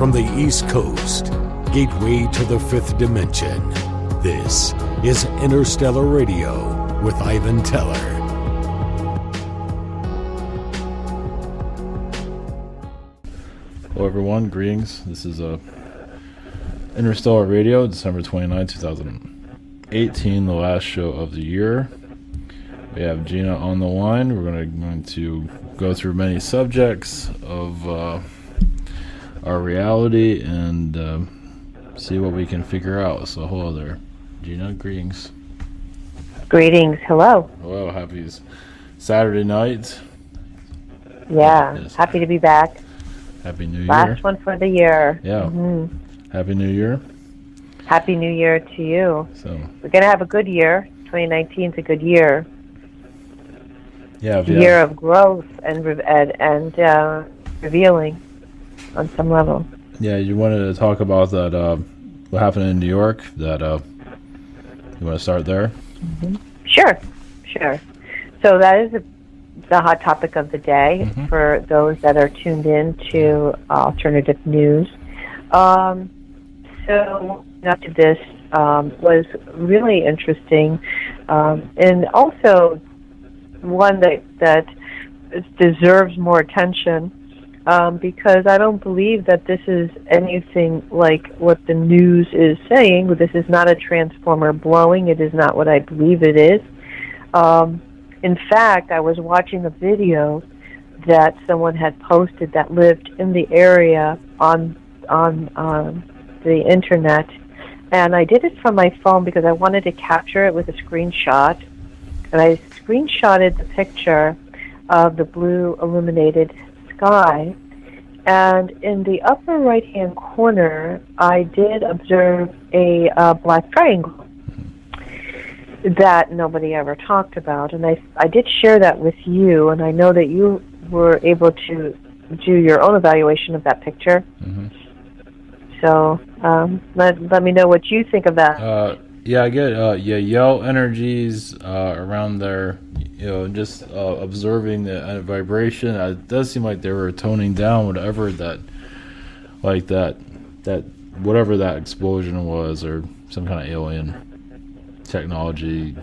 from the East Coast, gateway to the fifth dimension. This is Interstellar Radio with Ivan Teller. Hello everyone, greetings. This is Interstellar Radio, December 29, 2018, the last show of the year. We have Gina on the line. We're going to go through many subjects of our reality and see what we can figure out. So hello there, Gina. Greetings. Greetings. Hello. Hello. Happy Saturday night. Yeah. Happy to be back. Happy New Year. Last one for the year. Yeah. Mm-hmm. Happy New Year. Happy New Year to you. So we're going to have a good year. 2019 is a good year. Yeah. A year of growth and revealing on some level. Yeah, you wanted to talk about that, what happened in New York, that, you want to start there? Mm-hmm. Sure. So that is the hot topic of the day for those that are tuned in to alternative news. So after this was really interesting, and also one that deserves more attention, because I don't believe that this is anything like what the news is saying. This is not a transformer blowing. It is not what I believe it is. In fact, I was watching a video that someone had posted that lived in the area on the internet, and I did it from my phone because I wanted to capture it with a screenshot. And I screenshotted the picture of the blue illuminated sky, and in the upper right-hand corner, I did observe a black triangle that nobody ever talked about. And I did share that with you, and I know that you were able to do your own evaluation of that picture. Mm-hmm. So let me know what you think of that. Yeah, I get yell energies around there. You know, just observing the vibration. It does seem like they were toning down whatever that whatever that explosion was, or some kind of alien technology.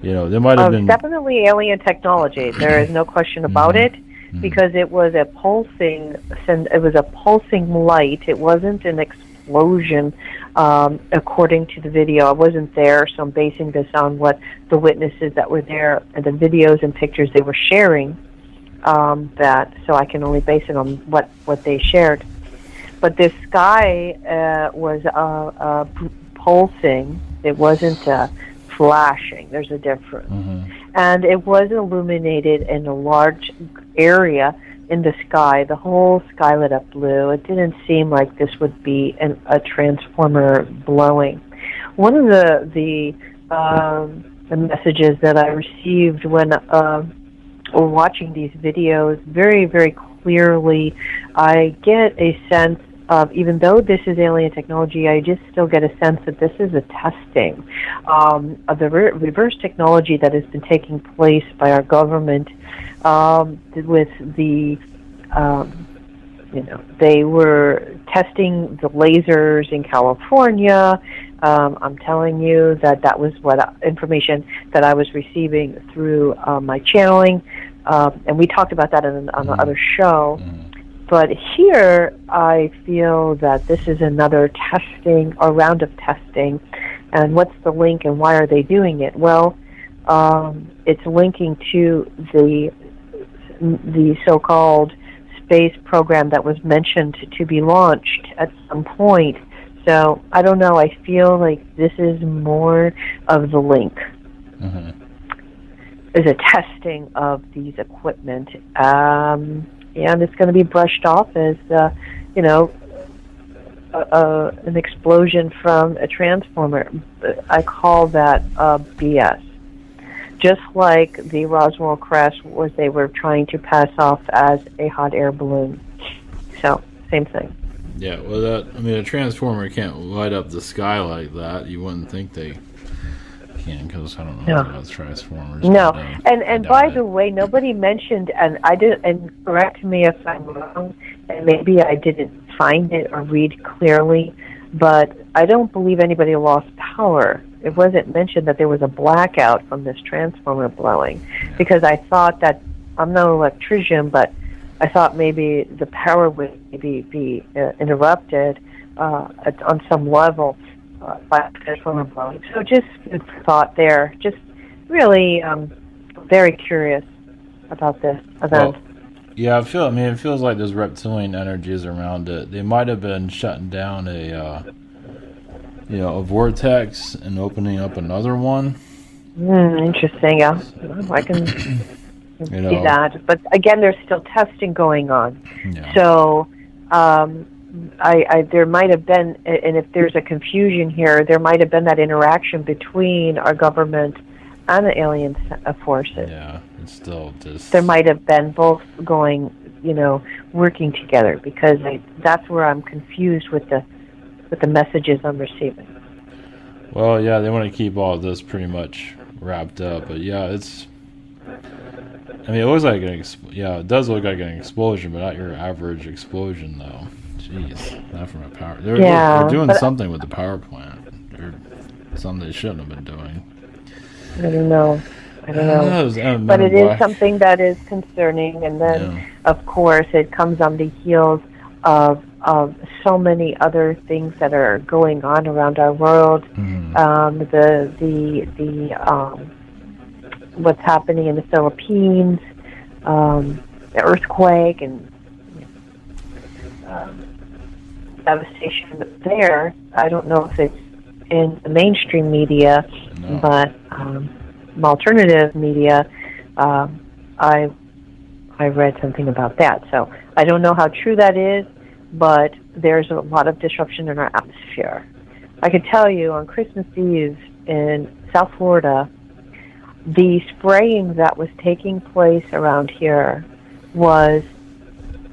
You know, there might have been definitely alien technology. There is no question about it, because it was a pulsing. It was a pulsing light. It wasn't an explosion. According to the video, I wasn't there, so I'm basing this on what the witnesses that were there and the videos and pictures they were sharing. So I can only base it on what they shared. But this sky was pulsing. It wasn't flashing. There's a difference, and it was illuminated in a large area in the sky. The whole sky lit up blue. It didn't seem like this would be a transformer blowing. One of the messages that I received when watching these videos, very, very clearly, I get a sense of, even though this is alien technology, I just still get a sense that this is a testing of the reverse technology that has been taking place by our government. With the, they were testing the lasers in California. I'm telling you that was what information that I was receiving through my channeling, and we talked about that on the other show. But here, I feel that this is another testing, or round of testing. And what's the link, and why are they doing it? Well, it's linking to the so-called space program that was mentioned to be launched at some point. So I don't know. I feel like this is more of the link. Is a testing of these equipment, and it's going to be brushed off as an explosion from a transformer. I call that BS. Just like the Roswell crash they were trying to pass off as a hot air balloon. So, same thing. Yeah, well, a transformer can't light up the sky like that. You wouldn't think they can, because I don't know about transformers. No, and by the way, nobody mentioned, and I did, and correct me if I'm wrong, and maybe I didn't find it or read clearly, but I don't believe anybody lost power. It wasn't mentioned that there was a blackout from this transformer blowing, because I thought that, I'm no electrician, but I thought maybe the power would maybe be interrupted on some level by the transformer blowing. So just food for thought there. Just really very curious about this event. Well, yeah, it feels like there's reptilian energies around it. They might have been shutting down a vortex and opening up another one. Interesting. Yeah, I can see that. But again, there's still testing going on. Yeah. So there might have been, and if there's a confusion here, there might have been that interaction between our government and the alien forces. Yeah, it's still just... There might have been both going, working together, because that's where I'm confused with the messages I'm receiving. Well, yeah, they want to keep all of this pretty much wrapped up, but yeah, it looks like it does look like an explosion, but not your average explosion, though. Jeez, not from a power. They're doing something with the power plant, or something they shouldn't have been doing. I don't know. But it is something that is concerning, and then, of course, it comes on the heels of so many other things that are going on around our world. What's happening in the Philippines, the earthquake, and devastation there. I don't know if it's in the mainstream media, but alternative media, I read something about that. So I don't know how true that is, but there's a lot of disruption in our atmosphere. I can tell you, on Christmas Eve in South Florida, the spraying that was taking place around here was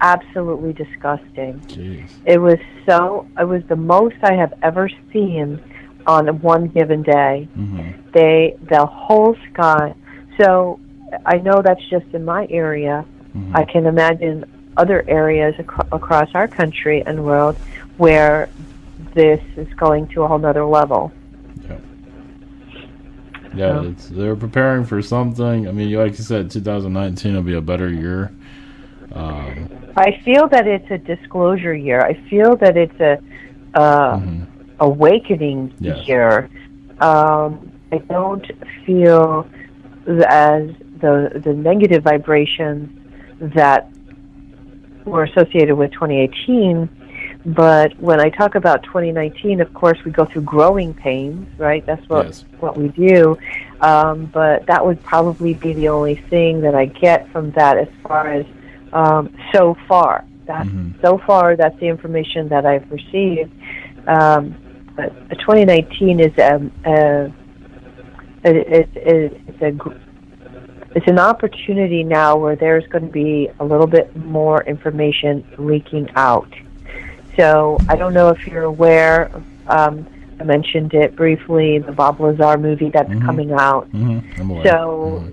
absolutely disgusting. Jeez. It was the most I have ever seen on one given day. The whole sky. So I know that's just in my area. I can imagine other areas across our country and world where this is going to a whole nother level. Yeah, they're preparing for something. I mean, like you said, 2019 will be a better year. I feel that it's a disclosure year. I feel that it's a awakening year. I don't feel as the negative vibrations that were associated with 2018. But when I talk about 2019, of course, we go through growing pains, right? That's what we do. But that would probably be the only thing that I get from that as far as so far. So far, that's the information that I've received. But 2019 is it's an opportunity now where there's going to be a little bit more information leaking out. So I don't know if you're aware. I mentioned it briefly. The Bob Lazar movie that's coming out. I'm aware. So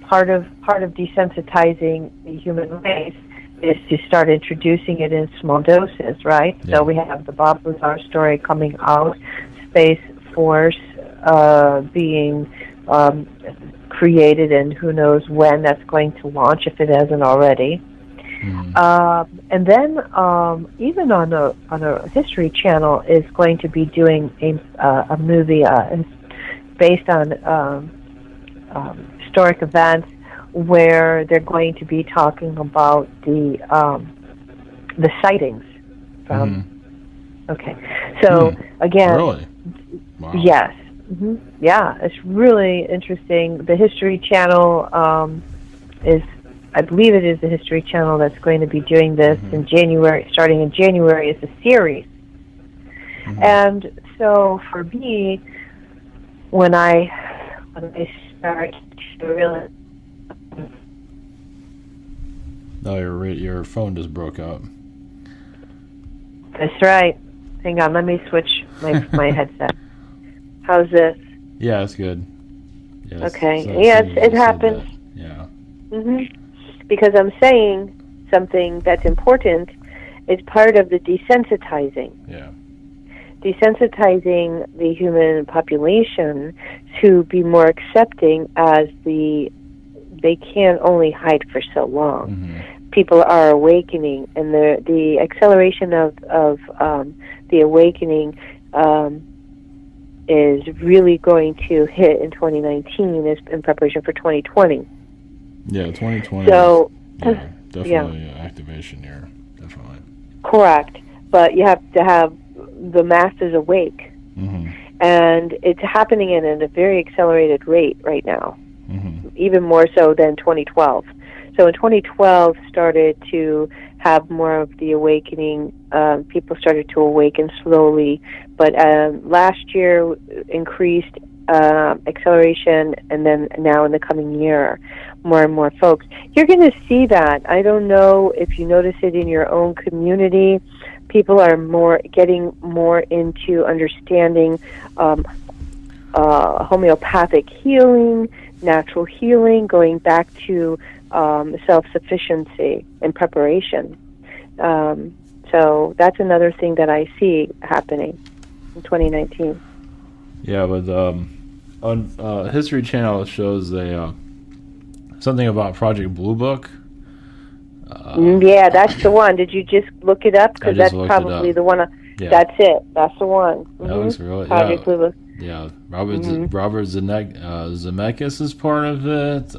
part of desensitizing the human race is to start introducing it in small doses, right? Yeah. So we have the Bob Lazar story coming out, Space Force being created, and who knows when that's going to launch, if it hasn't already. And then even on a History Channel is going to be doing a movie based on historic events, where they're going to be talking about the sightings from. Okay, so again, really? Wow. Yes, yeah, it's really interesting. The History Channel I believe it is the History Channel that's going to be doing this in January. Starting in January, it's a series, and so for me, when I start to realize. No, your phone just broke up. That's right. Hang on, let me switch my headset. How's this? Yeah, it's good. Yes. Okay. Yes, it happens. Yeah. Because I'm saying something that's important, it's part of the desensitizing. Yeah. Desensitizing the human population to be more accepting, as they can only hide for so long. Mm-hmm. People are awakening, and the acceleration of the awakening is really going to hit in 2019 in preparation for 2020. Yeah, 2020. So, Definitely activation year. Definitely. Correct. But you have to have the masses awake. Mm-hmm. And it's happening at a very accelerated rate right now, even more so than 2012. So in 2012 started to have more of the awakening. People started to awaken slowly, but last year increased acceleration, and then now in the coming year, more and more folks. You're going to see that. I don't know if you notice it in your own community. People are getting more into understanding homeopathic healing, natural healing, going back to self-sufficiency and preparation. So that's another thing that I see happening in 2019. Yeah, but on History Channel it shows something about Project Blue Book. Yeah, that's the one. Did you just look it up? Because that's probably the one. Yeah. That's it. That's the one. That looks really. Project Blue Book. Yeah, Robert Zemeckis is part of it.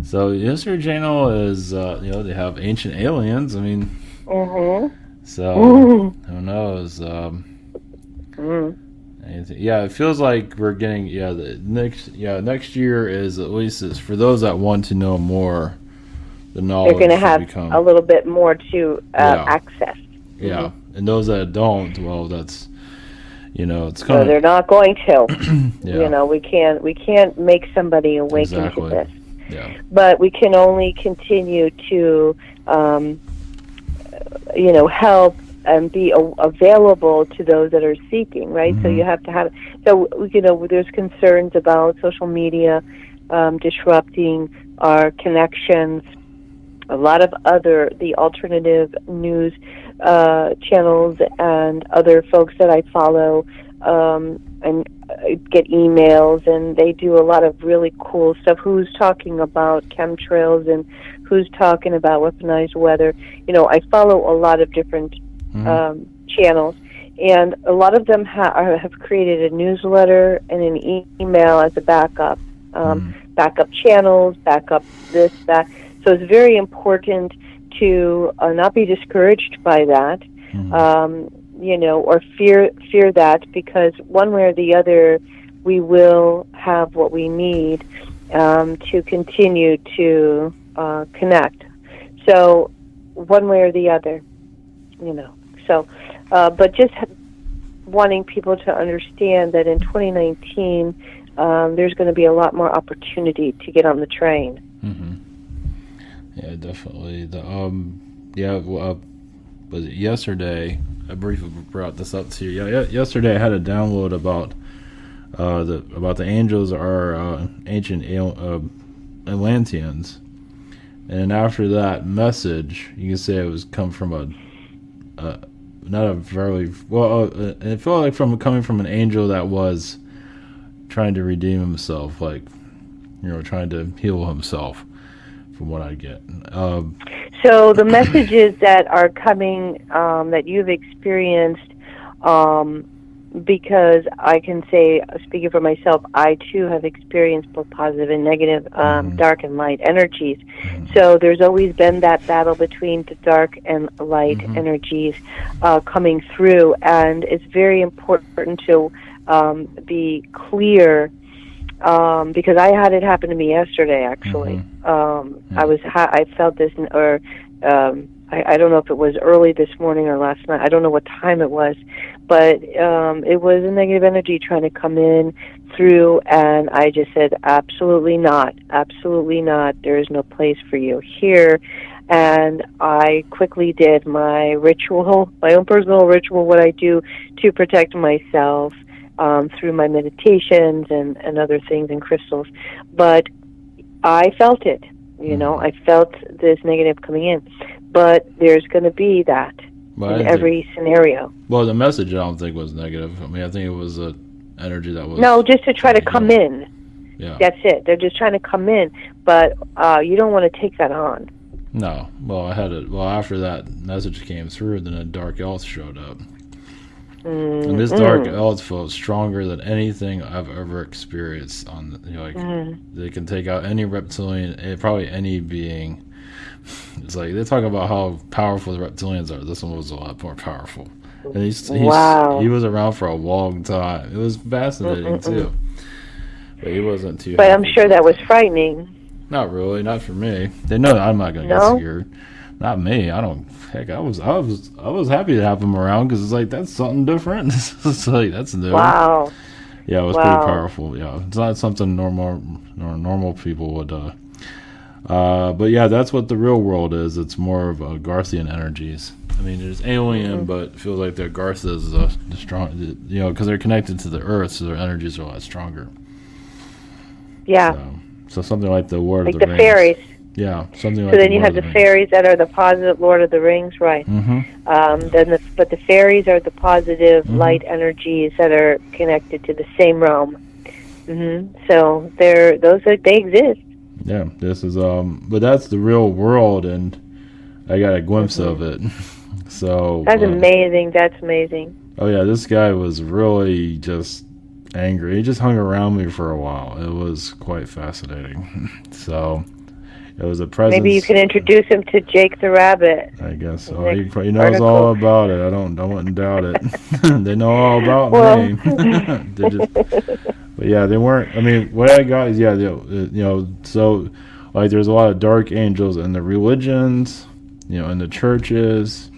So History Channel is, they have ancient aliens. I mean, so who knows? Yeah, it feels like we're getting. Next year is, at least for those that want to know more, the knowledge. They're going to have a little bit more to access. Yeah, and those that don't, well, that's. It's kind of. So they're not going to. We can't make somebody awaken to this. Yeah. But we can only continue to, help and be available to those that are seeking, right? Mm-hmm. So you have to have. So there's concerns about social media disrupting our connections. A lot of the alternative news channels and other folks that I follow and get emails, and they do a lot of really cool stuff. Who's talking about chemtrails and who's talking about weaponized weather? I follow a lot of different channels, and a lot of them have created a newsletter and an email as a backup, backup channels, backup this, that. So it's very important to not be discouraged by that, or fear that, because one way or the other, we will have what we need to continue to connect. So one way or the other, So, but just wanting people to understand that in 2019, there's going to be a lot more opportunity to get on the train. Yeah, definitely. Was it yesterday? I briefly brought this up to you. Yeah, yesterday I had a download about the angels are ancient Atlanteans, and after that message, you can say it was come from not a very well. It felt like coming from an angel that was trying to redeem himself, trying to heal himself. From what I get. So the messages that are coming that you've experienced, because I can say, speaking for myself, I too have experienced both positive and negative, dark and light energies. So there's always been that battle between the dark and light energies coming through, and it's very important to be clear. Because I had it happen to me yesterday, actually. I felt this, or I don't know if it was early this morning or last night. I don't know what time it was, but it was a negative energy trying to come in through, and I just said, absolutely not, absolutely not. There is no place for you here. And I quickly did my ritual, my own personal ritual, what I do to protect myself. Through my meditations and other things and crystals. But I felt it, I felt this negative coming in. but there's going to be that in every scenario. Well, the message I don't think was negative. I mean, I think it was a energy that was... No, just to try to come in. Yeah. That's it. They're just trying to come in, but you don't want to take that on. No. Well, after that message came through, then a dark elf showed up. And this dark elf felt stronger than anything I've ever experienced. They can take out any reptilian, probably any being. It's like they talk about how powerful the reptilians are. This one was a lot more powerful, and he was around for a long time. It was fascinating too, but he wasn't too. But I'm sure that was frightening. Not really, not for me. They know I'm not going to get scared. Not me. I don't. Heck, I was happy to have him around because it's like that's something different. It's like that's new. Wow. Yeah, it was pretty powerful. Yeah, it's not something normal people would. But yeah, that's what the real world is. It's more of Garthian energies. I mean, there's alien, but it feels like their Garth is the strong. Because they're connected to the Earth, so their energies are a lot stronger. Yeah. So something like the Lord of the Rings. Like the fairies. Yeah, something like. So then you have the fairies that are the positive Lord of the Rings, right? Mm-hmm. But the fairies are the positive light energies that are connected to the same realm. Mm-hmm. So they exist. Yeah, this is but that's the real world, and I got a glimpse of it. So that's amazing. That's amazing. Oh yeah, this guy was really just angry. He just hung around me for a while. It was quite fascinating. So. It was a presence. Maybe you can introduce him to Jake the Rabbit. I guess so. He knows all about it. I wouldn't doubt it. They know all about me. But yeah, they weren't. I mean, what I got is so like there's a lot of dark angels in the religions, in the churches.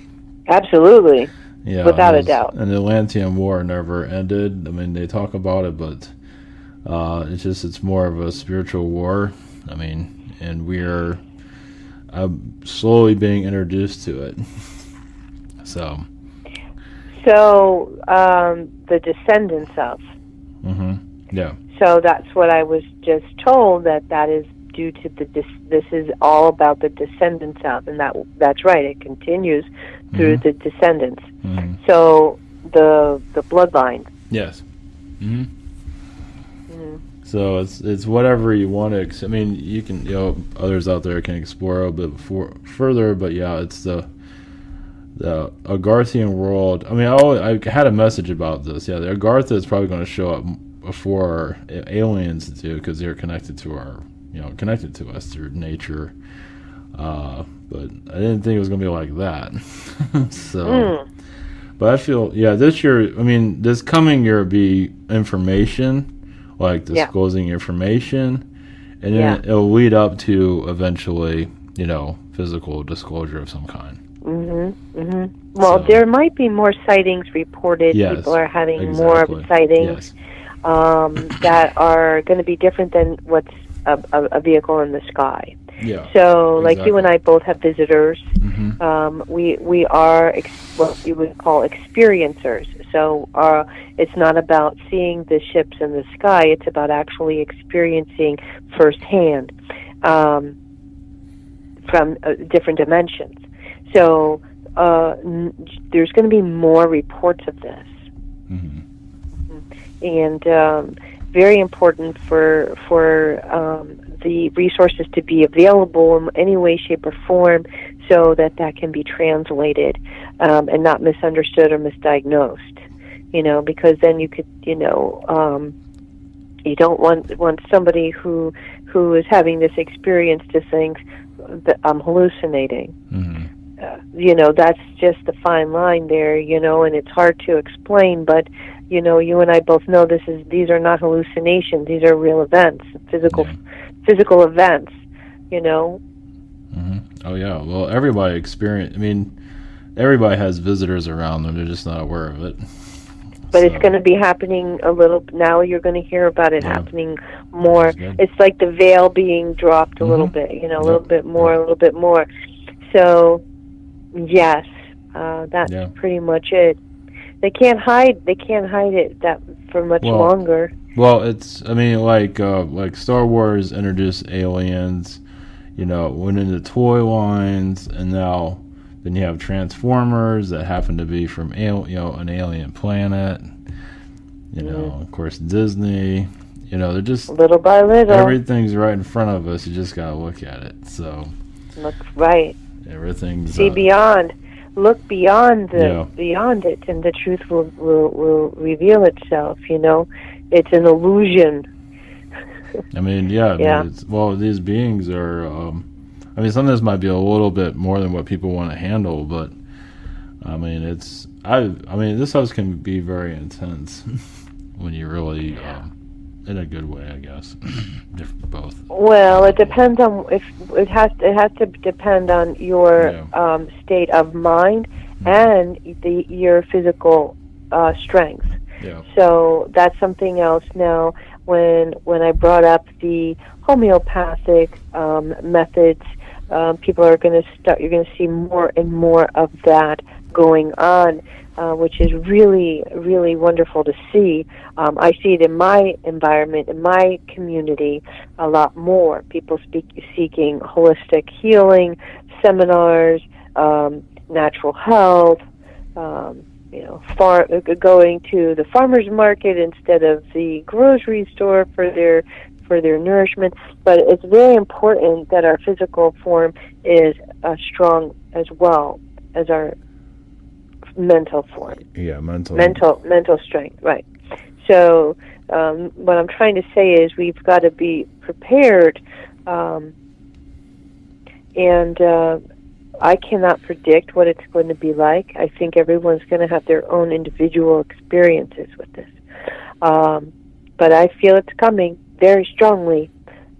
Absolutely. Yeah, without a doubt. And the Atlantean War never ended. I mean, they talk about it, but it's more of a spiritual war. I mean. And we're slowly being introduced to it. So the descendants of. Mm-hmm. Yeah. So that's what I was just told, that is due to this is all about the descendants of, and that's right. It continues through the descendants. Mm-hmm. So the bloodline. Yes. Mm-hmm. So it's whatever you want to. I mean, you can others out there can explore a bit further, but yeah, it's the Agarthian world. I mean, I had a message about this. Yeah, the Agartha is probably going to show up before aliens do because they're connected to us through nature. But I didn't think it was going to be like that. So, but I feel this year. I mean, this coming year will be information. Like disclosing information, and then it'll lead up to eventually, physical disclosure of some kind. Mm-hmm. Mm-hmm. Well, there might be more sightings reported. Yes, people are having more sightings that are going to be different than what's a vehicle in the sky. Yeah. So, like you and I both have visitors. Mm-hmm. We are what you would call experiencers. So it's not about seeing the ships in the sky. It's about actually experiencing firsthand from different dimensions. So there's going to be more reports of this. Mm-hmm. And very important for the resources to be available in any way, shape, or form so that can be translated and not misunderstood or misdiagnosed. Because then you could, you don't want somebody who is having this experience to think that I'm hallucinating. Mm-hmm. That's just the fine line there, and it's hard to explain, but, you and I both know these are not hallucinations. These are real events, physical events, Mm-hmm. Oh, yeah. Well, everybody everybody has visitors around them. They're just not aware of it. But it's going to be happening a little. Now you're going to hear about it happening more. It's like the veil being dropped a little bit, a little bit more, a little bit more. So, yes, that's pretty much it. They can't hide. They can't hide it that for much longer. Well, like Star Wars introduced aliens, went into toy lines, and now Then you have Transformers that happen to be from an alien planet. Of course, Disney. They're just little by little. Everything's right in front of us. You just gotta look at it. So look right. Everything's see beyond. Look beyond beyond it, and the truth will reveal itself. It's an illusion. I mean, these beings are. Some of this might be a little bit more than what people want to handle, but this house can be very intense when you really, in a good way, I guess. Both. Well, it depends on if it has to depend on your state of mind and your physical strength. Yeah. So that's something else. Now, when I brought up the homeopathic methods, people are going to start. You're going to see more and more of that going on, which is really, really wonderful to see. I see it in my environment, in my community, a lot more. People seeking holistic healing, seminars, natural health. Going to the farmer's market instead of the grocery store for their nourishment. But it's very important that our physical form is strong as well as our mental form. Yeah, mental strength, right. So what I'm trying to say is we've got to be prepared, and I cannot predict what it's going to be like. I think everyone's going to have their own individual experiences with this. But I feel it's coming very strongly.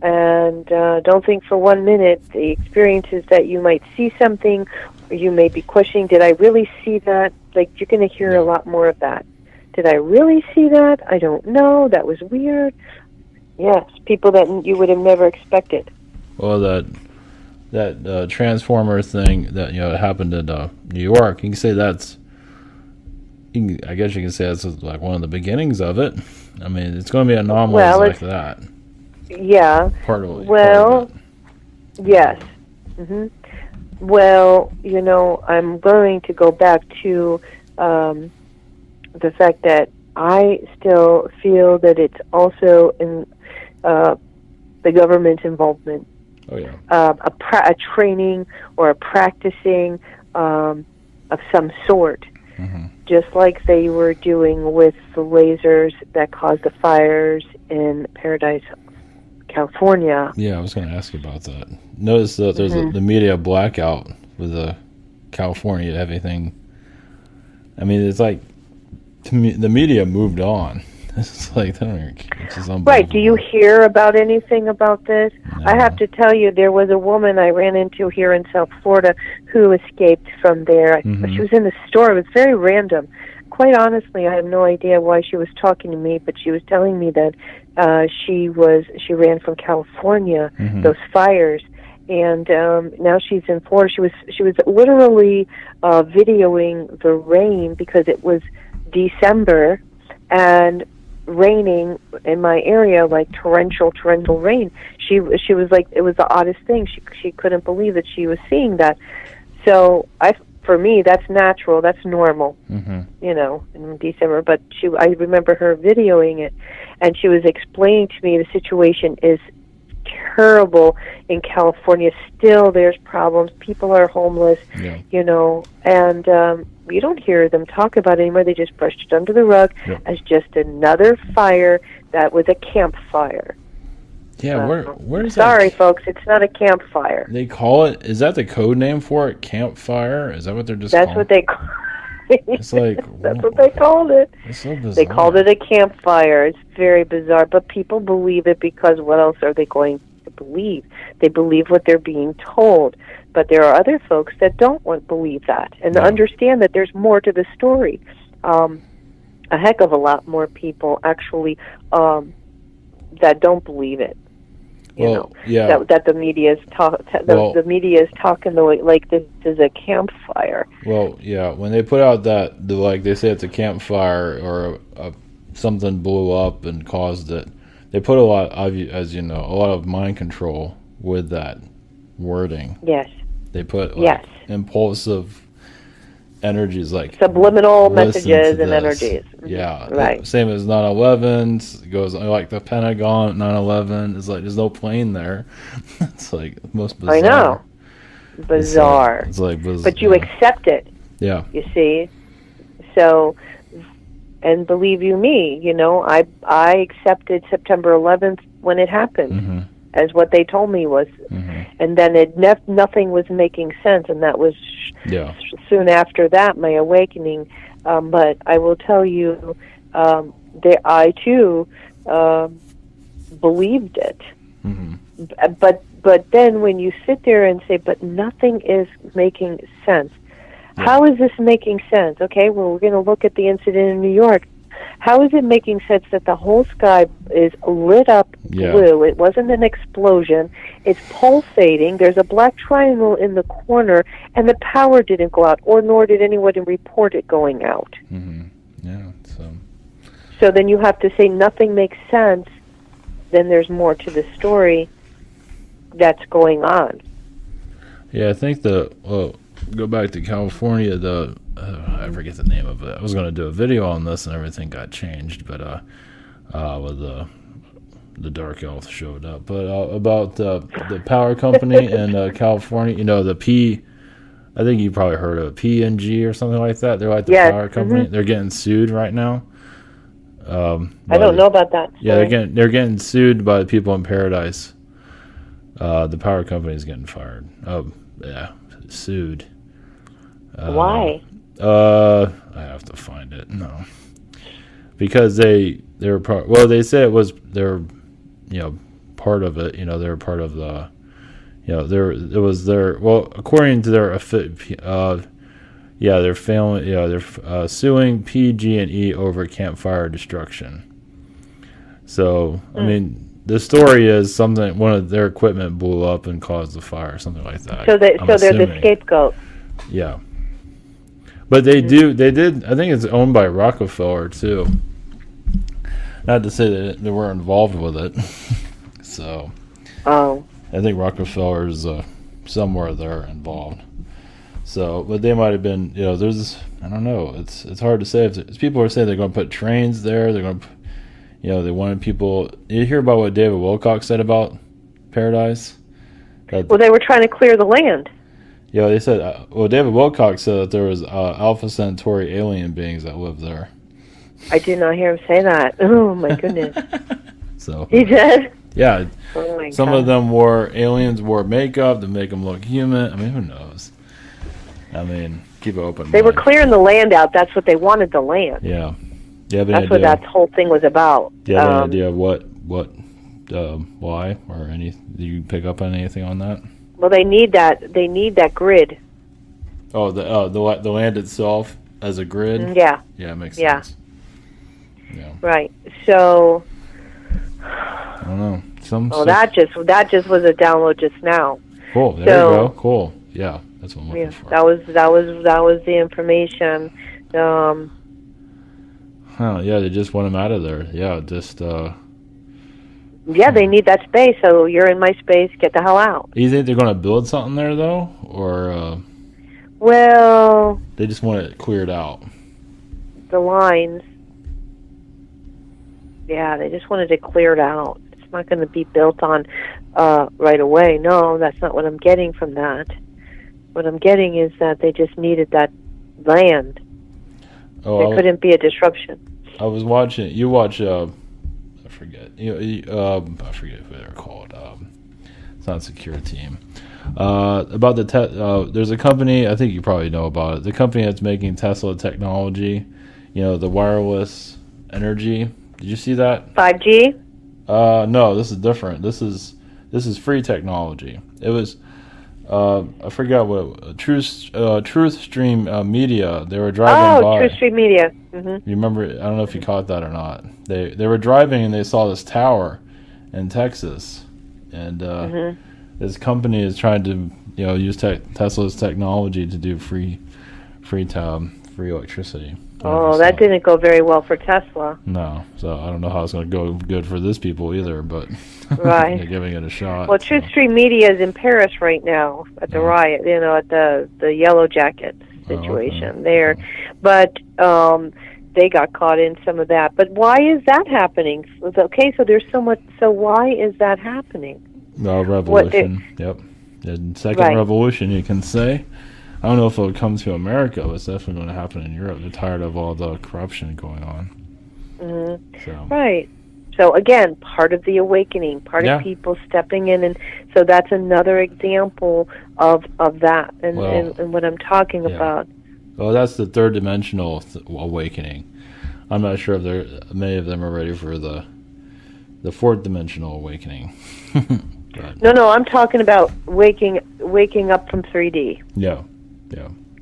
And don't think for 1 minute the experiences that you might see something, or you may be questioning, did I really see that? Like, you're going to hear a lot more of that. Did I really see that? I don't know. That was weird. Yes, people that you would have never expected. Well, that Transformer thing that happened in New York, you can say I guess you can say that's like one of the beginnings of it. I mean, it's going to be anomalies like that. Yeah. Part of it. Yes. Mm-hmm. Well, I'm going to go back to the fact that I still feel that it's also in the government's involvement. Oh, yeah. A training or a practicing of some sort, just like they were doing with the lasers that caused the fires in Paradise, California. Yeah, I was going to ask you about that. Notice that there's the media blackout with California, everything. I mean, it's like, to me, the media moved on. It's like, it's just unbelievable. Right. Do you hear about anything about this? No. I have to tell you, there was a woman I ran into here in South Florida who escaped from there. She was in the store. It was very random. Quite honestly, I have no idea why she was talking to me, but she was telling me that she ran from California, those fires, and now she's in Florida. She was literally videoing the rain because it was December and raining in my area, like torrential rain. She was like, it was the oddest thing. She couldn't believe that she was seeing that. So for me, that's natural. That's normal. In December. But I remember her videoing it, and she was explaining to me the situation is terrible in California. Still, there's problems. People are homeless. And you don't hear them talk about it anymore. They just brushed it under the rug as just another fire that was a campfire. Yeah, where's that? Sorry, folks, it's not a campfire. They call it, is that the code name for it? Campfire? Is that what they're just That's calling? what they call it. It's like, that's what they called it. It's so bizarre. They called it a campfire. It's very bizarre, but people believe it because what else are they going to believe? They believe what they're being told. But there are other folks that don't believe that and understand that there's more to the story. A heck of a lot more people actually that don't believe it. That the media is the media is talking like this is a campfire. Well, yeah, when they put out that they say it's a campfire or something blew up and caused it, they put a lot of mind control with that wording. Yes. They put Yes. impulsive energies like Subliminal listen to messages and this. energies. Yeah, Right. same as 9/11. It goes like the Pentagon. 9/11 is like there's no plane there. It's like most bizarre. I know. Bizarre. It's like bizarre. But you accept it, Yeah. you see. So, and believe you me, I accepted September 11th when it happened. Mm-hmm. As what they told me was, and then nothing was making sense, and that was soon after that my awakening. But I will tell you, I too believed it. Mm-hmm. But then when you sit there and say, but nothing is making sense. Yeah. How is this making sense? Okay, well, we're going to look at the incident in New York. How is it making sense that the whole sky is lit up blue? It wasn't an explosion. It's pulsating. There's a black triangle in the corner, and the power didn't go out, or nor did anyone report it going out. Mm-hmm. Yeah. So then you have to say nothing makes sense. Then there's more to the story that's going on. Yeah, I think go back to California, I forget the name of it. I was going to do a video on this and everything got changed, but with the Dark Elf showed up. But about the power company in California, I think you probably heard of P&G or something like that. They're like the power company. Mm-hmm. They're getting sued right now. I don't know about that. Yeah, they're getting sued by the people in Paradise. The power company is getting fired. Oh, yeah, sued. Why? I have to find it. No, because they were part. Well, they say they're part of it. They're part of the. It was their. Well, according to their they're failing. They're suing PG&E over campfire destruction. So I mean. The story is one of their equipment blew up and caused the fire, something like that. So they're the scapegoat. Yeah, but they did. I think it's owned by Rockefeller too. Not to say that they were involved with it. So, I think Rockefeller's somewhere there involved. So, but they might have been. There's I don't know. It's hard to say. If people are saying they're going to put trains there, they're going to. They wanted people. You hear about what David Wilcock said about Paradise? Well, they were trying to clear the land. Yeah, they said. David Wilcock said that there was Alpha Centauri alien beings that lived there. I did not hear him say that. Oh my goodness. So he did. Yeah. Oh my Some God. of them aliens wore makeup to make them look human. I mean, who knows? I mean, keep it open. They were clearing the land out. That's what they wanted. The land. Yeah. That's what that whole thing was about. Do you have any idea what, why, or any? Do you pick up on anything on that? Well, they need that. They need that grid. Oh, the land itself as a grid. Yeah. Yeah, it makes sense. Yeah. Right. So. I don't know. That just was a download just now. Cool. There you go. Cool. Yeah, that's what I'm looking for. That was the information. Yeah, they just want them out of there. Yeah, just. Yeah, they need that space. So you're in my space. Get the hell out. Do you think they're going to build something there though, or? Well. They just want it cleared out. The lines. Yeah, they just wanted it cleared out. It's not going to be built on right away. No, that's not what I'm getting from that. What I'm getting is that they just needed that land. There couldn't be a disruption. I was watching. You watch. I forget. I forget who they're called. It's not Secure Team. About there's a company. I think you probably know about it. The company that's making Tesla technology. The wireless energy. Did you see that? 5G. No, this is different. This is free technology. It was. I forgot what Truth Stream Media. They were driving by. Truth Stream Media. Mm-hmm. You remember? I don't know if you caught that or not. They were driving and they saw this tower in Texas, and this company is trying to use Tesla's technology to do free electricity. Oh, that didn't go very well for Tesla. No, so I don't know how it's going to go good for this people either, but right. they're giving it a shot. Well, Truth Stream Media is in Paris right now at the riot, at the Yellow Jackets situation there. But they got caught in some of that. But why is that happening? Okay, so there's so much. So why is that happening? Well, revolution. Yep. The second revolution, you can say. I don't know if it'll come to America, but it's definitely going to happen in Europe. They're tired of all the corruption going on. Mm-hmm. So. Right. So, again, part of the awakening, part of people stepping in. And so that's another example of that and what I'm talking about. Well, that's the third dimensional awakening. I'm not sure if many of them are ready for the fourth dimensional awakening. No, I'm talking about waking up from 3D. Yeah.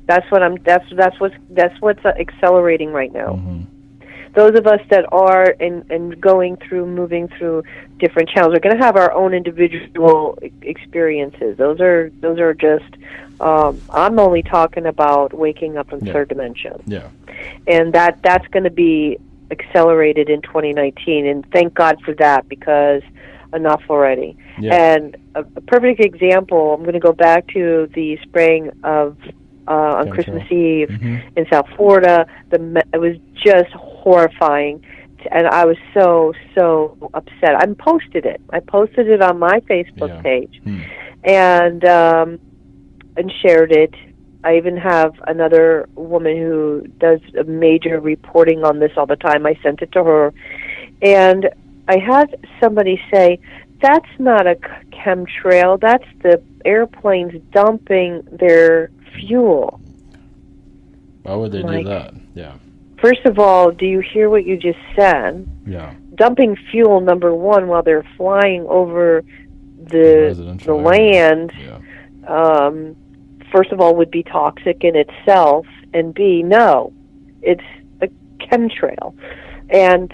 That's what's accelerating right now. Mm-hmm. Those of us that are moving through different channels are going to have our own individual experiences. Those are just. I'm only talking about waking up in third dimension. Yeah. And that's going to be accelerated in 2019, and thank God for that, because enough already. Yeah. And a perfect example, I'm going to go back to the spraying of on Christmas Eve in South Florida. It was just horrifying, and I was so upset. I posted it on my Facebook page, and shared it. I even have another woman who does a major reporting on this all the time. I sent it to her, and I had somebody say, "That's not a chemtrail. That's the airplanes dumping their fuel." Why would they do that? Yeah. First of all, do you hear what you just said? Yeah. Dumping fuel, number one, while they're flying over the land. Yeah. First of all, would be toxic in itself, and B, no, it's a chemtrail. And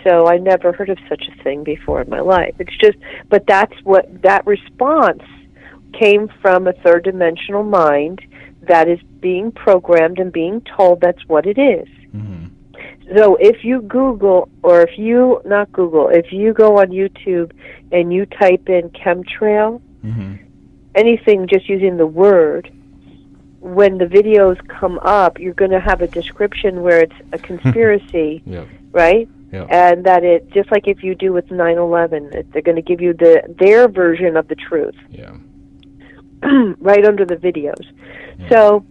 so I never heard of such a thing before in my life. It's just, but that response came from a third dimensional mind that is being programmed and being told that's what it is. Mm-hmm. So if you Google, or if you go on YouTube and you type in chemtrail, anything just using the word, when the videos come up, you're going to have a description where it's a conspiracy, right? Yep. And that it, just like if you do with 9/11, they're going to give you their version of the truth, right under the videos. Yeah. So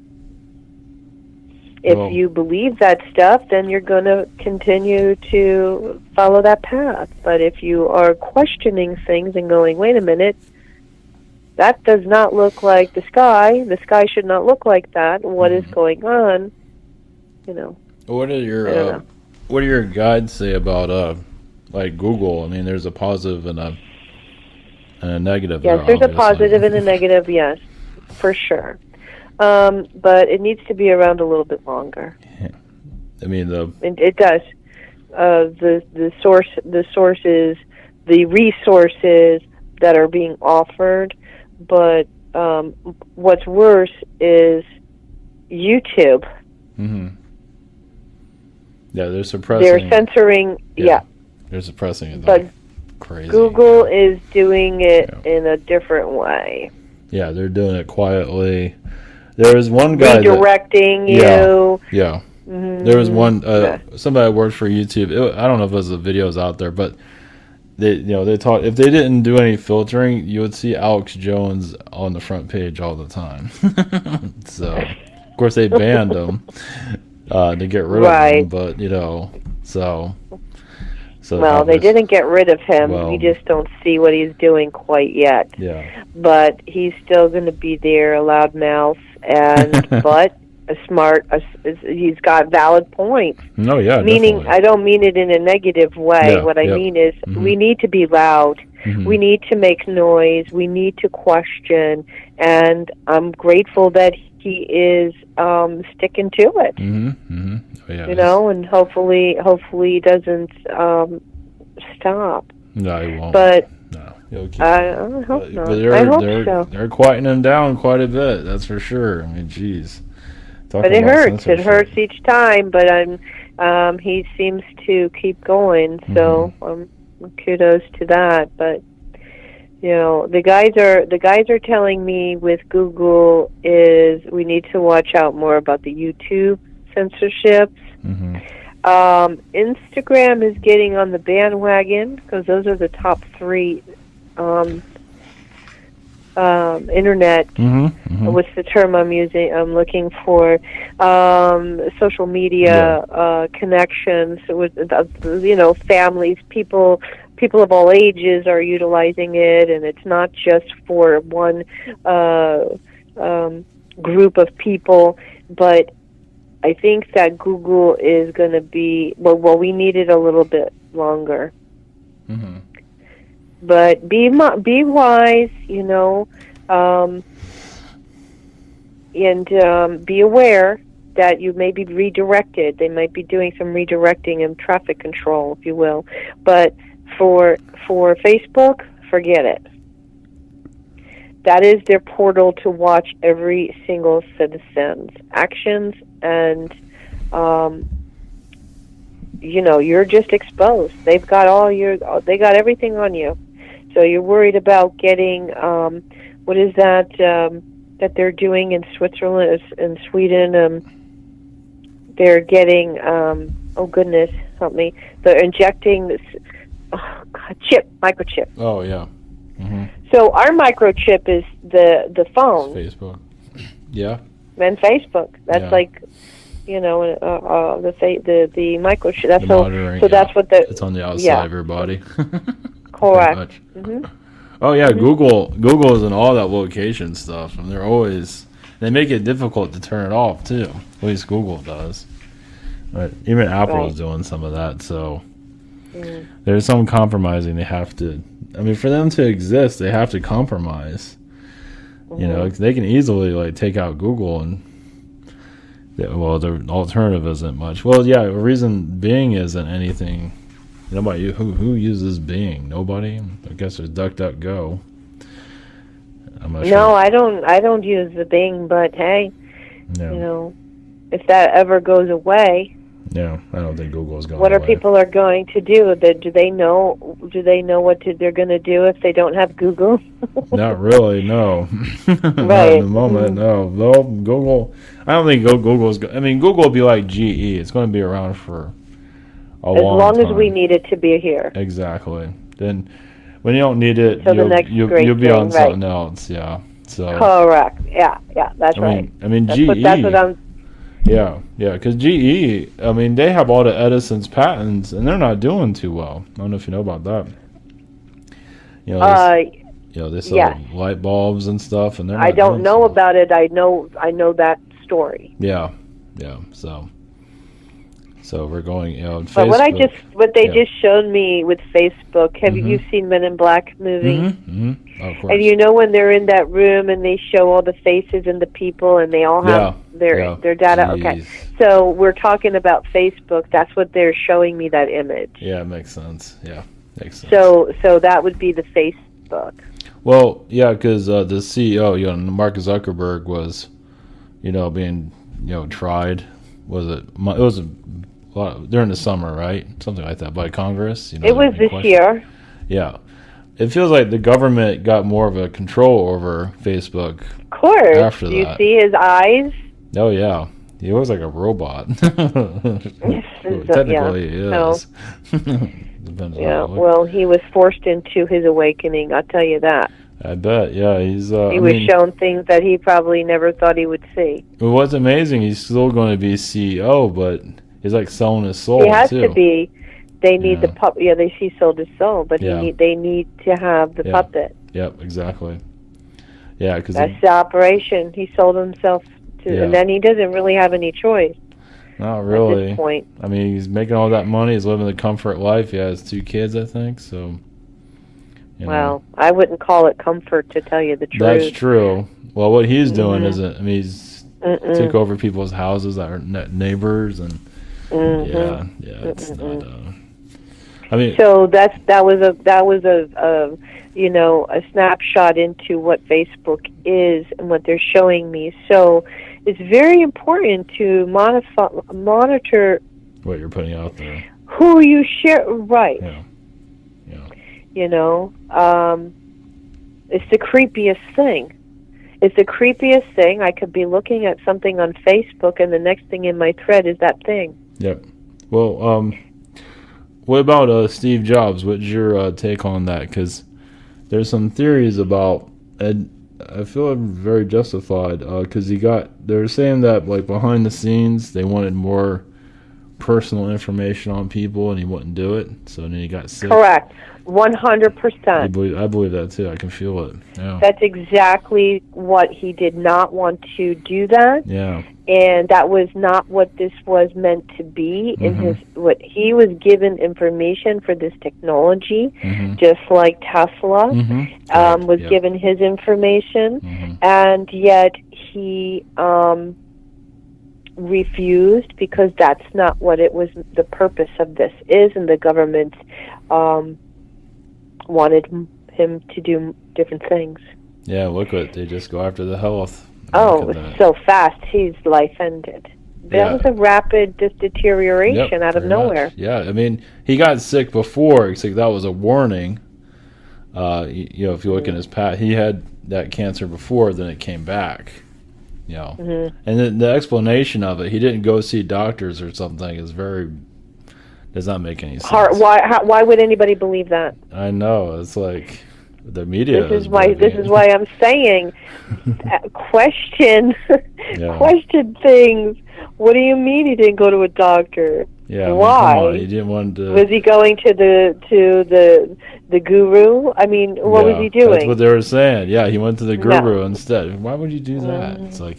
if you believe that stuff, then you're going to continue to follow that path. But if you are questioning things and going, wait a minute, that does not look like the sky. The sky should not look like that. What is going on? What do your guides say about like Google? I mean, there's a positive and a negative. Yes, there's a positive and a negative. Yes, for sure. But it needs to be around a little bit longer. Yeah. I mean, it does. The sources, the resources that are being offered. But what's worse is YouTube. Mm-hmm. Yeah, they're suppressing. They're censoring. Yeah. They're suppressing it. But crazy. Google is doing it in a different way. Yeah, they're doing it quietly. There was one guy redirecting you. Yeah. Mm-hmm. There was one somebody that worked for YouTube. I don't know if it was the videos out there, but they taught, if they didn't do any filtering, you would see Alex Jones on the front page all the time. So, of course, they banned him to get rid of him, but so. Well, they didn't get rid of him. We just don't see what he's doing quite yet. Yeah. But he's still going to be there, a loudmouth, but he's got valid points. No, yeah, meaning definitely. I don't mean it in a negative way. What I mean is we need to be loud. Mm-hmm. We need to make noise. We need to question. And I'm grateful that he is sticking to it. Mm-hmm. Mm-hmm. Yeah, and hopefully he doesn't stop. No, he won't. But no, I hope not. But I hope so. They're quieting him down quite a bit. That's for sure. I mean, geez. But it hurts. It hurts each time. But he seems to keep going. So kudos to that. But the guys are telling me with Google is we need to watch out more about the YouTube censorships. Instagram is getting on the bandwagon because those are the top 3 internet. What's the term I'm using? I'm looking for social media connections with families, people of all ages are utilizing it, and it's not just for one group of people. But I think that Google is going to be well. We need it a little bit longer. But be wise, and be aware that you may be redirected. They might be doing some redirecting and traffic control, if you will. But for Facebook, forget it. That is their portal to watch every single citizen's actions, and you're just exposed. They've got they got everything on you. So you're worried about getting what is that that they're doing in Switzerland and Sweden? They're getting oh goodness, help me! They're injecting this microchip. Oh yeah. So our microchip is the phone. It's Facebook. Yeah. And Facebook. That's like the microchip. That's so that's what it's on the outside of your body. Correct. Oh yeah, Google is in all that location stuff, and they make it difficult to turn it off too. At least Google does. But even Apple is doing some of that. So there's some compromising they have to. I mean, for them to exist, they have to compromise. They can easily take out Google, and the alternative isn't much. Well, yeah, the reason Bing isn't anything. Nobody who uses Bing. Nobody. I guess there's DuckDuckGo. I'm not sure. No, I don't use the Bing, but hey, if that ever goes away. Yeah, I don't think Google's going. What are people are going to do? Do they know what they're going to do if they don't have Google? Not really, no. Right. Not at the moment, no. Though Google, I don't think Google's. I mean, Google will be like GE. It's going to be around for a long time. As we need it to be here. Exactly. Then, when you don't need it, so you'll be on something else. Yeah. So. Correct. Yeah. That's right. I mean, GE. That's what I'm. Yeah, because GE, I mean, they have all the Edison's patents, and they're not doing too well. I don't know if you know about that. They sell light bulbs and stuff, and they're not I don't know about it. I know that story. Yeah. So we're going, Facebook, but what they just showed me with Facebook. Have you seen Men in Black movie? Oh, of course. And when they're in that room and they show all the faces and the people, and they all have their data. Jeez. Okay, so we're talking about Facebook. That's what they're showing me, that image. Yeah, it makes sense. Yeah, makes sense. So that would be the Facebook. Well, yeah, because the CEO, Mark Zuckerberg was, being, tried. It was during the summer, right? Something like that by Congress. It was this year. Yeah. It feels like the government got more of a control over Facebook. Of course. After Do you see his eyes? Oh, yeah. He looks like a robot. Technically, he is. Well, he was forced into his awakening, I'll tell you that. I bet, yeah. He was shown things that he probably never thought he would see. Well, what's amazing, he's still going to be CEO, but he's like selling his soul, He has to be. They need the puppet. Yeah, he sold his soul, but they need to have the puppet. Yep, exactly. Yeah, because that's the operation. He sold himself to, and then he doesn't really have any choice. Not really. At this point. I mean, he's making all that money. He's living the comfort life. He has 2 kids, I think. So. Well, I wouldn't call it comfort, to tell you the truth. That's true. Well, what he's doing isn't. I mean, he's took over people's houses that are neighbors, and it's not. I mean, so that was a snapshot into what Facebook is and what they're showing me. So it's very important to monitor what you're putting out there. Who you share, right? Yeah. You know, it's the creepiest thing. It's the creepiest thing. I could be looking at something on Facebook, and the next thing in my thread is that thing. Yep. Well, what about Steve Jobs? What's your take on that? Because there's some theories about, and I feel very justified, because they're saying that, like, behind the scenes, they wanted more personal information on people, and he wouldn't do it, so then he got sick. Correct. 100%. I believe that, too. I can feel it. Yeah. That's exactly what he did not want to do that. Yeah. And that was not what this was meant to be. What he was given information for this technology, just like Tesla was given his information, and yet he refused, because that's not what it was. The purpose of this is, and the government wanted him to do different things. Yeah, look what they just go after the health. Oh, it's so fast. His life ended. That was a rapid deterioration out of nowhere. Much. Yeah, I mean, he got sick before. Except that was a warning. You know, if you look in his past, he had that cancer before, then it came back. You know, and then the explanation of it, he didn't go see doctors or something, does not make any sense. Why would anybody believe that? I know, it's like the media. This is why I'm saying question things. What do you mean he didn't go to a doctor? Yeah, why? Come on, he didn't want to. Was he going to the guru? I mean, what was he doing? That's what they were saying. Yeah, he went to the guru instead. Why would you do that? It's like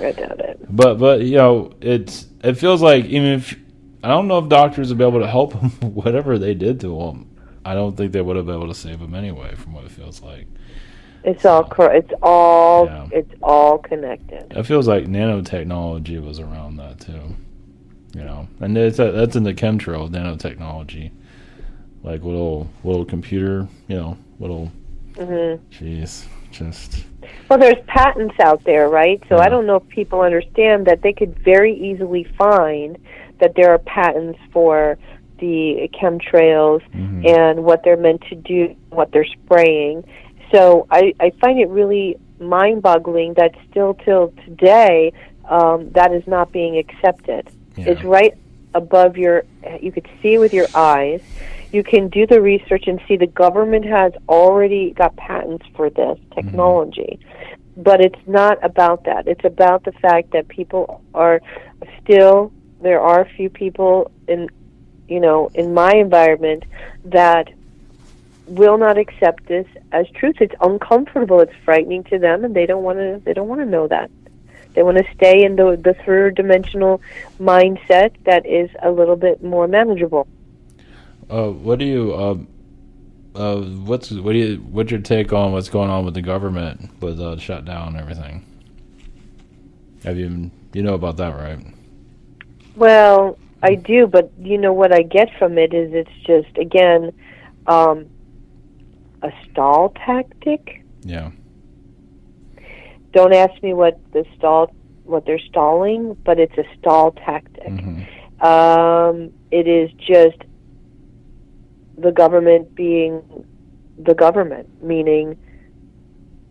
I doubt it. But you know, it feels like, even if I don't know if doctors would be able to help him, whatever they did to him, I don't think they would have been able to save him anyway. From what it feels like. It's all connected. It feels like nanotechnology was around that too, you know, and that's in the chemtrail nanotechnology, like little computer, you know, little. Jeez, just. Well, there's patents out there, right? So I don't know if people understand that they could very easily find that there are patents for the chemtrails and what they're meant to do, what they're spraying. So I find it really mind-boggling that still till today that is not being accepted. Yeah. It's right above you could see with your eyes. You can do the research and see the government has already got patents for this technology. But it's not about that. It's about the fact that people are still, there are a few people in my environment that will not accept this as truth. It's uncomfortable. It's frightening to them, and they don't want to know that. They want to stay in the third-dimensional mindset that is a little bit more manageable. What's your take on what's going on with the government with the shutdown and everything? You know about that, right? Well, I do, but you know what I get from it is it's just, again, a stall tactic. Yeah. Don't ask me what they're stalling, but it's a stall tactic. It is just the government being the government, meaning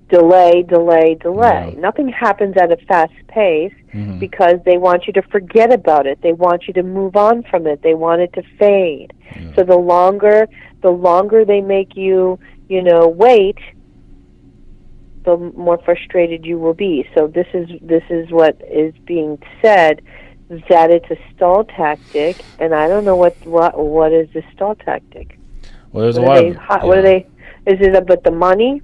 delay. Yeah. Nothing happens at a fast pace because they want you to forget about it. They want you to move on from it. They want it to fade. Yeah. So the longer they make you, wait, the more frustrated you will be. So this is what is being said, that it's a stall tactic, and I don't know what is the stall tactic. Well, there's what are they? Is it about the money?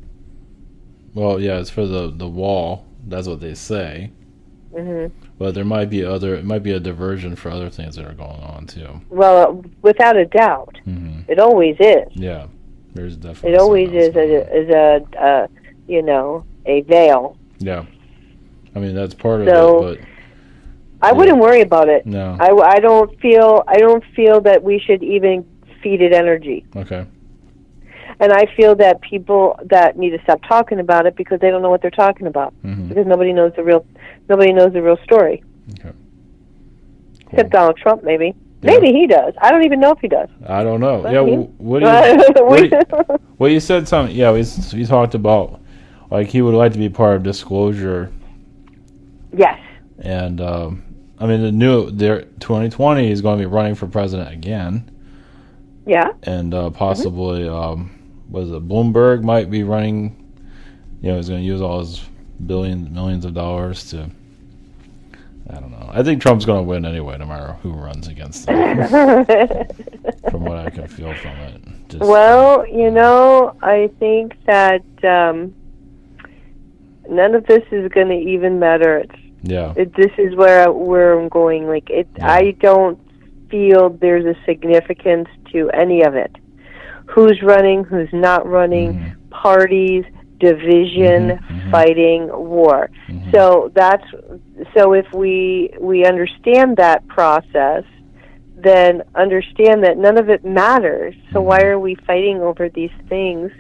Well, yeah, it's for the wall. That's what they say. But there might be it might be a diversion for other things that are going on too. Well, without a doubt, it always is. Yeah, there's definitely. It always is a veil. Yeah, I mean that's part of it, but I wouldn't worry about it. No, I don't feel that we should even feed it energy. Okay. And I feel that people that need to stop talking about it because they don't know what they're talking about. Because nobody knows the real story. Okay. Cool. Except Donald Trump, maybe. Yeah. Maybe he does. I don't even know if he does. I don't know. But Yeah, well, you said something. Yeah, we talked about like he would like to be part of disclosure. Yes. And I mean, the new 2020 is going to be running for president again. Yeah. And possibly, was it Bloomberg might be running? He's going to use all his millions of dollars to. I don't know. I think Trump's going to win anyway, no matter who runs against him. From what I can feel from it. Well, I think that none of this is going to even matter. This is where I'm going. I don't feel there's a significance to any of it. Who's running, who's not running, parties, division, fighting, war. So if we understand that process, then understand that none of it matters. So why are we fighting over these things?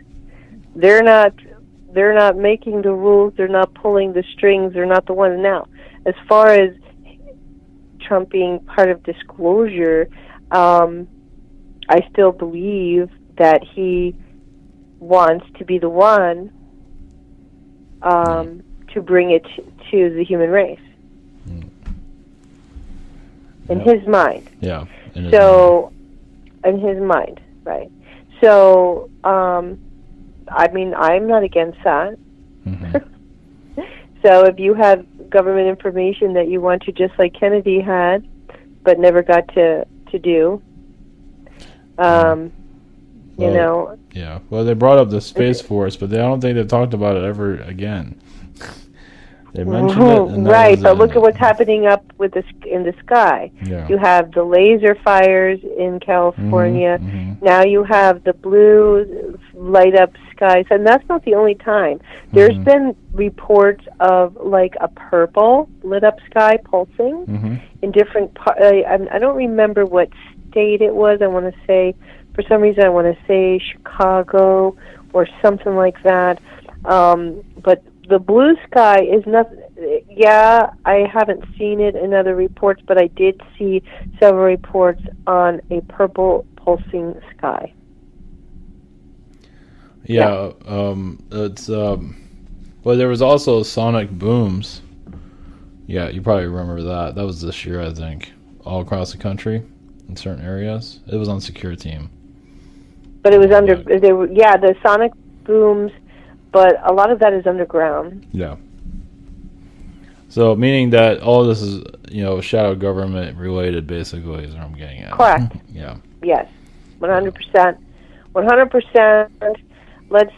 They're not making the rules, they're not pulling the strings, they're not the ones. Now, as far as Trump being part of disclosure, I still believe that he wants to be the one to bring it to the human race. In his mind. Yeah. In his mind, right. So, I'm not against that. So if you have government information that you want to, just like Kennedy had, but never got to do, Yeah. Well, they brought up the Space Force, but I don't think they talked about it ever again. They mentioned it, and right? But look at what's happening up with in the sky. Yeah. You have the laser fires in California. Now you have the blue light up skies, and that's not the only time. There's been reports of like a purple lit up sky pulsing in different parts. I don't remember what state it was. I want to say, for some reason, I want to say Chicago or something like that. But the blue sky is nothing. Yeah, I haven't seen it in other reports, but I did see several reports on a purple pulsing sky. Yeah. It's well, there was also sonic booms. Yeah, you probably remember that. That was this year, I think, all across the country in certain areas. It was on Secure Team. But it was the sonic booms. But a lot of that is underground. Yeah. So, meaning that all this is, shadow government related, basically, is what I'm getting at. Correct. Yeah. Yes. 100%. 100%. Let's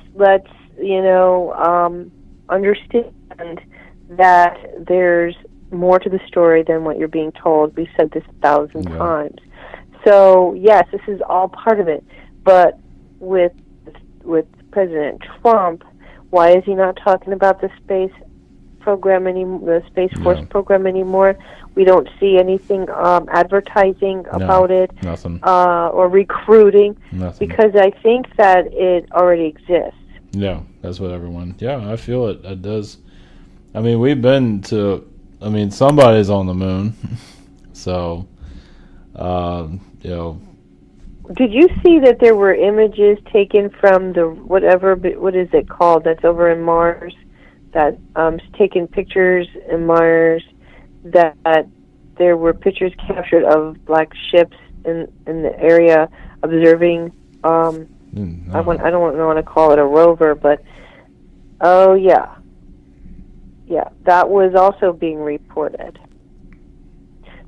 understand that there's more to the story than what you're being told. We've said this 1,000 times. So, yes, this is all part of it. But with President Trump, why is he not talking about the space program anymore, the Space Force program anymore? We don't see anything advertising about it, nothing. Or recruiting, nothing. Because I think that it already exists. Yeah, that's what everyone. Yeah, I feel it. It does. I mean, we've been to. I mean, somebody's on the moon, so Did you see that there were images taken from the what is it called, that's over in Mars, that taking pictures in Mars, that there were pictures captured of black ships in the area observing I don't want to call it a rover, but that was also being reported.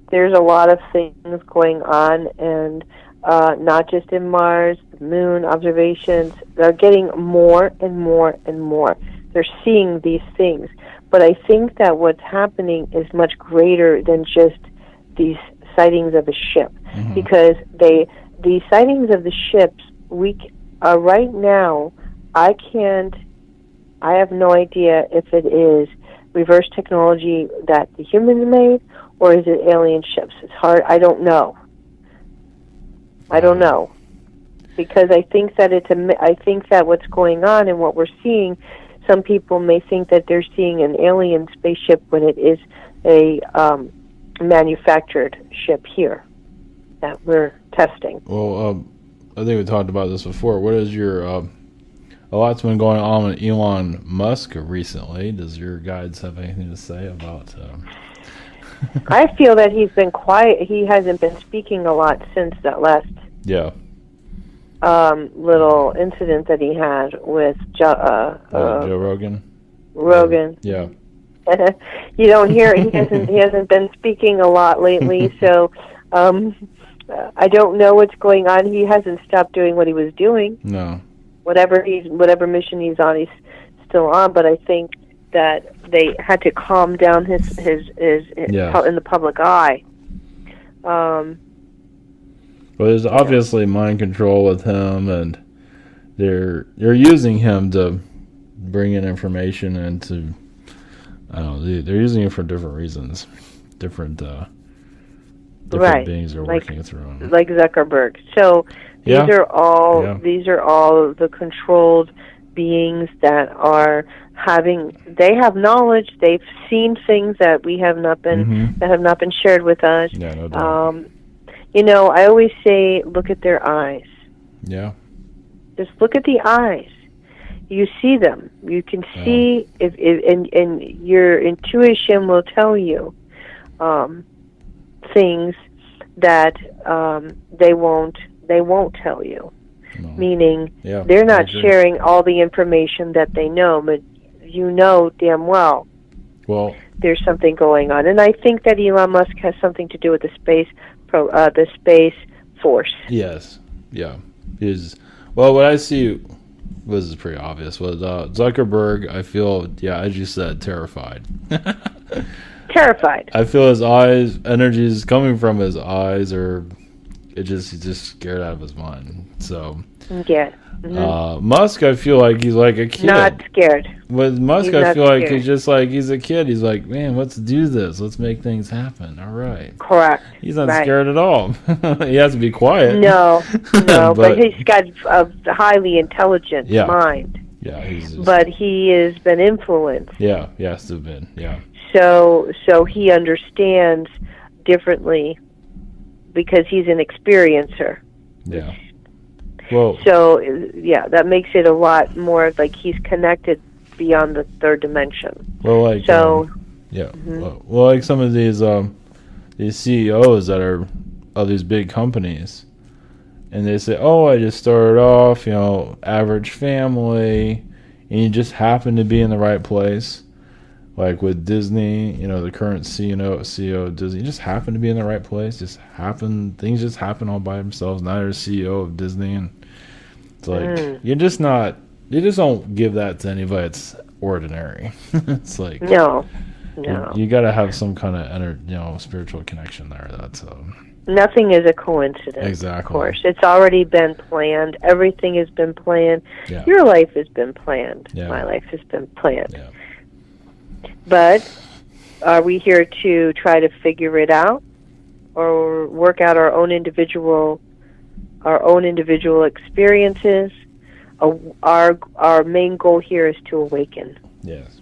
There's a lot of things going on, and not just in Mars, the moon observations. They're getting more and more and more. They're seeing these things. But I think that what's happening is much greater than just these sightings of a ship. Because the sightings of the ships, right now, I have no idea if it is reverse technology that the humans made, or is it alien ships. It's hard. I don't know. because I think that I think that what's going on and what we're seeing, some people may think that they're seeing an alien spaceship when it is a manufactured ship here that we're testing. Well, I think we talked about this before. What is your a lot's been going on with Elon Musk recently. Does your guides have anything to say about? I feel that he's been quiet. He hasn't been speaking a lot since that last little incident that he had with Joe Rogan. Rogan. Yeah. You don't hear he hasn't been speaking a lot lately. So I don't know what's going on. He hasn't stopped doing what he was doing. No. Whatever mission he's on, he's still on. But I think that they had to calm down his in the public eye. Well, there's obviously mind control with him, and they're using him to bring in information and to, I don't know, they're using it for different reasons. Different beings are working through him. Like Zuckerberg. So these are all the controlled beings that are they have knowledge. They've seen things that we have not been that have not been shared with us. Yeah, no doubt. I always say, look at their eyes. Yeah. Just look at the eyes. You see them. You can see and your intuition will tell you things that they won't tell you. No. Meaning they're not sharing all the information that they know, but you know damn well there's something going on. And I think that Elon Musk has something to do with the space force. Yes. Yeah. What I see, this is pretty obvious, was Zuckerberg, I feel, as you said, terrified. Terrified. I feel his eyes, energies coming from his eyes he's just scared out of his mind. So yeah. Musk, I feel like he's like a kid. Not scared. With Musk, I feel like he's just like he's a kid. He's like, man, let's do this. Let's make things happen. All right. Correct. He's not scared at all. He has to be quiet. No, but he's got a highly intelligent mind. Yeah, but he has been influenced. Yeah, he has to have been. Yeah. So he understands differently because he's an experiencer. Yeah. Well. So that makes it a lot more like he's connected beyond the third dimension. Well, like well, like some of these CEOs that are of these big companies, and they say, "Oh, I just started off, average family," and you just happen to be in the right place. Like with Disney, the current CEO of Disney just happened to be in the right place. Things just happen all by themselves. Now you're CEO of Disney, and it's like you just don't give that to anybody. It's ordinary. It's like no. You got to have some kind of spiritual connection there. That's nothing is a coincidence. Exactly. Of course, it's already been planned. Everything has been planned. Yeah. Your life has been planned. Yeah. My life has been planned. Yeah. But are we here to try to figure it out, or work out our own individual experiences? Our main goal here is to awaken. Yes.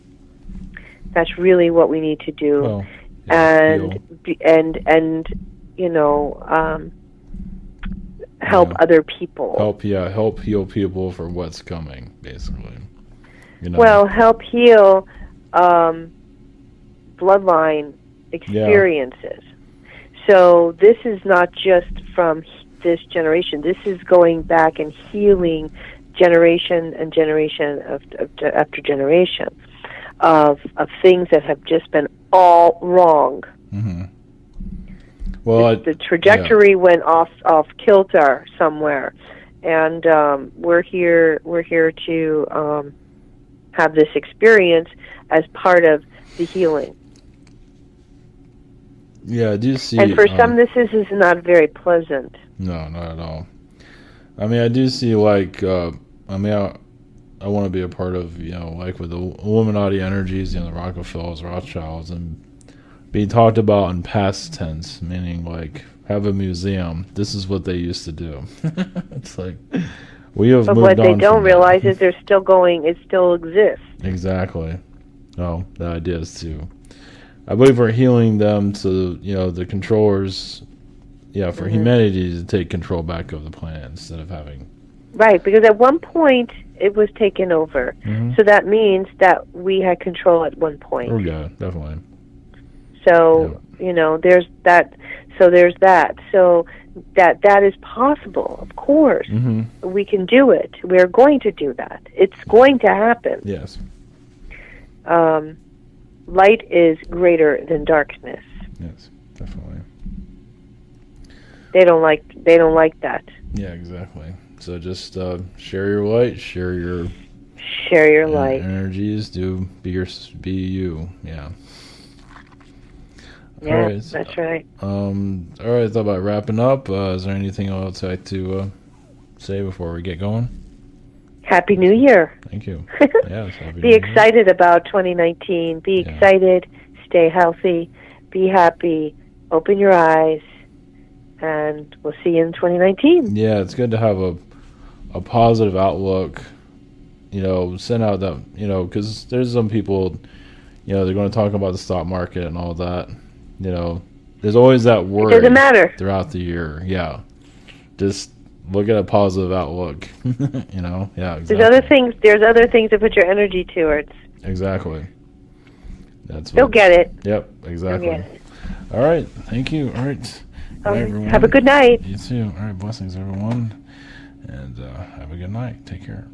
That's really what we need to do, well, and help other people. Help heal people for what's coming, basically. Well, help heal bloodline experiences. Yeah. So this is not just from this generation. This is going back and healing generation and generation after generation of things that have just been all wrong. Mm-hmm. Well, the trajectory went off kilter somewhere, and we're here to have this experience as part of the healing. Yeah, I do see. And for some, this is not very pleasant. No, not at all. I mean, I do see, like, I want to be a part of, like with the Illuminati energies, the Rockefellers, Rothschilds, and be talked about in past tense, meaning like have a museum. This is what they used to do. It's like we have But moved what on. they don't from realize that. is they're still going. It still exists. Exactly. Oh, the idea is to. I believe we're healing them so the controllers. Yeah, for humanity to take control back of the planet instead of having. Right, because at one point it was taken over. Mm-hmm. So that means that we had control at one point. Oh yeah, definitely. So, there's that. So there's that. So that is possible, of course. Mm-hmm. We can do it. We're going to do that. It's going to happen. Yes. Light is greater than darkness. Yes, definitely. They don't like that. Yeah, exactly. So just share your light, share your light. energies. Be you. Yeah. Yeah, all right, that's right. All right. I thought about wrapping up. Is there anything else I'd like to say before we get going? Happy New Year. Thank you. Yes. Happy Be New Year. excited about 2019. Be excited. Stay healthy. Be happy. Open your eyes. And we'll see you in 2019. Yeah, it's good to have a positive outlook. Send out that, because there's some people, they're going to talk about the stock market and all that. There's always that worry. It doesn't matter. Throughout the year. Yeah. Just look at a positive outlook. Yeah, exactly. There's other things to put your energy towards. Exactly. They'll get it. Yep, exactly. They'll get it. All right. Thank you. All right. Good night, everyone. Have a good night. You too. All right. Blessings, everyone. And have a good night. Take care.